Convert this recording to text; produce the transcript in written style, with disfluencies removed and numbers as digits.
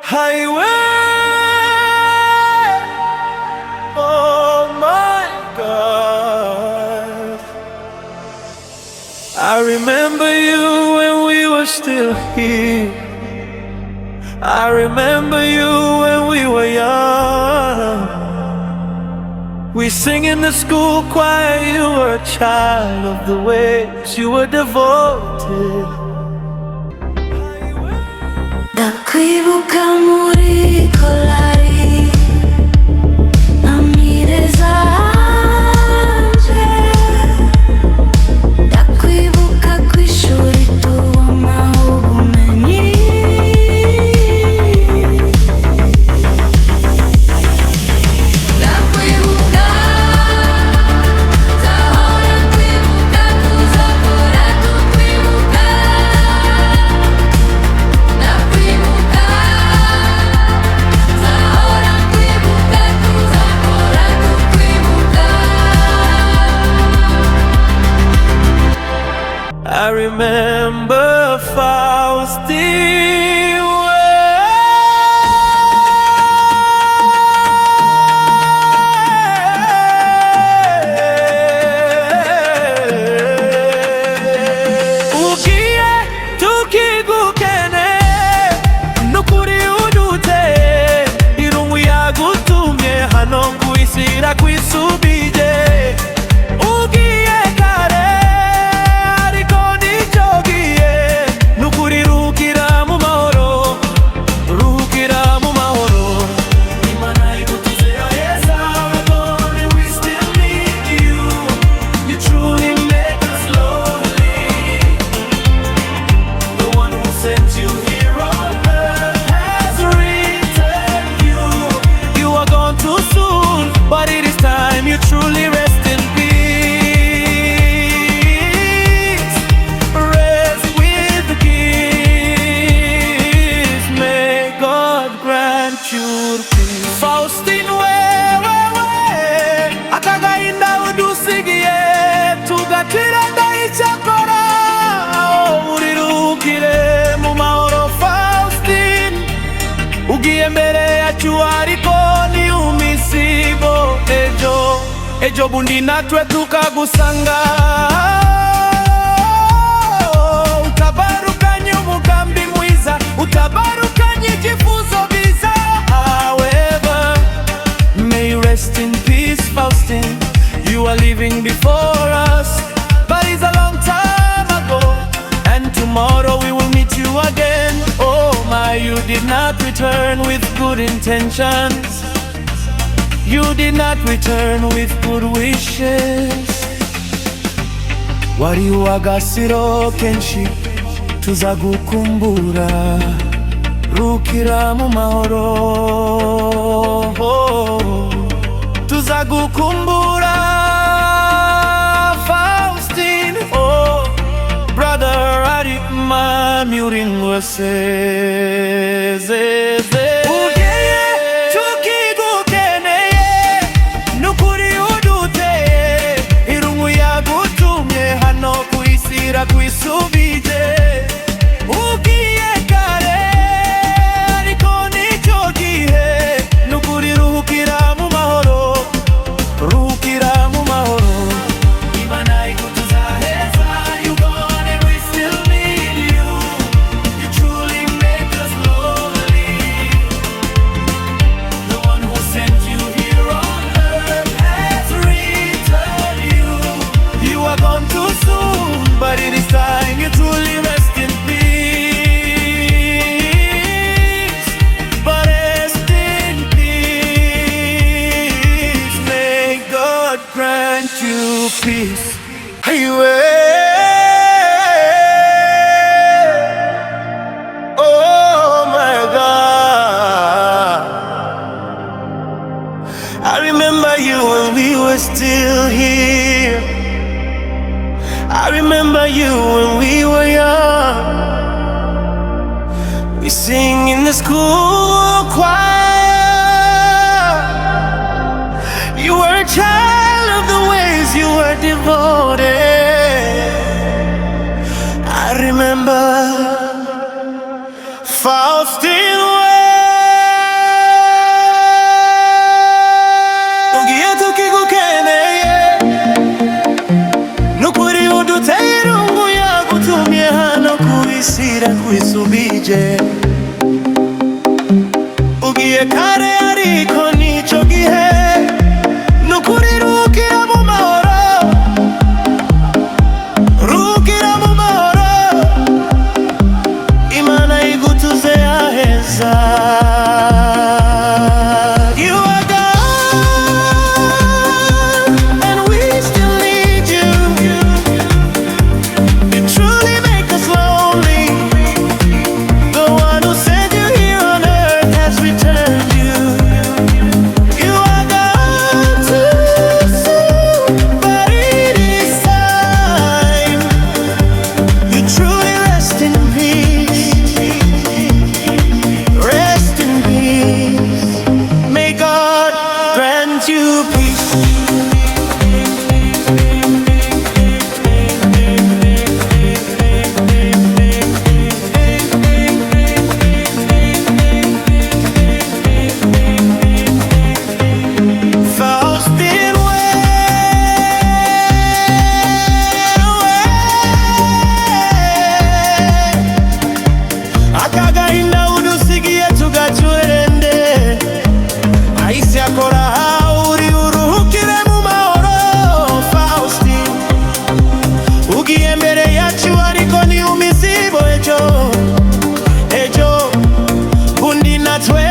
highway. Oh my God, I remember you when we were still here. I remember you when we were young. We sing in the school choir, you were a child of the waves, you were devoted. Tukwibuka muri kolari amire zanje. Tukwibuka kw'ishuri tubona ubumenyi. Tukwibuka, Tuzahora twibuka, tuzahora tukwibuka. Tukwibuka, Tuzahora twibuka, tuzahora tukwibuka. I remember Faustin. Ugiye tukigukene nukuri udute irungu yagutumye hano kwisira kwisubije. Ugiye kare ariko nicogiye nukuri ruhukira mu mahoro, ruhukira mu mahoro. Imana igutuzera heza, Lord, we still need you. You truly make us lonely. The one who sent you here on earth has returned you. You are gone too soon, but it is time you truly rest in peace. Rest with the kiss. May God grant you peace. Faustin, akagahinda udusigiye tugatira ndayicyakora. Urirukire mu mahoro Faustin, ugiye mbere yacu ariko ni umisibo. Ejo bundi natwe tukagusanga. Utabarukanye umugambi mwiza, utabarukanye icyifuzo biza. However, may you rest in peace, Faustin. You are living before us, but it's a long time ago, and tomorrow we will meet you again. Oh my, you did not return with good intentions. You did not return with good wishes. Wari wagasiro kenshi tuzagukumbura. Rukira mu mahoro, tuzagukumbura Faustin. Oh brother, ari mami uringwesezeze. Ugiye tukigukeneye nukuri uduteye irungu yagutumye hano kwisira kwisubije. Ugiye kare ariko nicyo gihe nukuri ruhukira mu mahoro, ruhukira mu mahoro. Imana igutuzaheza, you gone and we still need you. You truly make us lonely. The one who sent you here on earth has returned you. You are gone too soon, but it is time you truly rest in peace. But rest in peace. May God grant you peace. Oh my God, I remember you when we were still here. I remember you when we were young. We sing in the school choir. You were a child of the ways, you were devoted. I remember Faustin. You are gone, and we still need you. You truly make us lonely. The one who sent you here on earth has returned you. You are gone too soon, but it is time. You truly rest in peace. Rest in peace. May God grant you peace. Faustin, akagahinda udusigiye tugacurende ahise akora uri uruhukire mu mahoro. Faustin, ugiye mbere yacu ariko ni umisibo ejo bundi natwe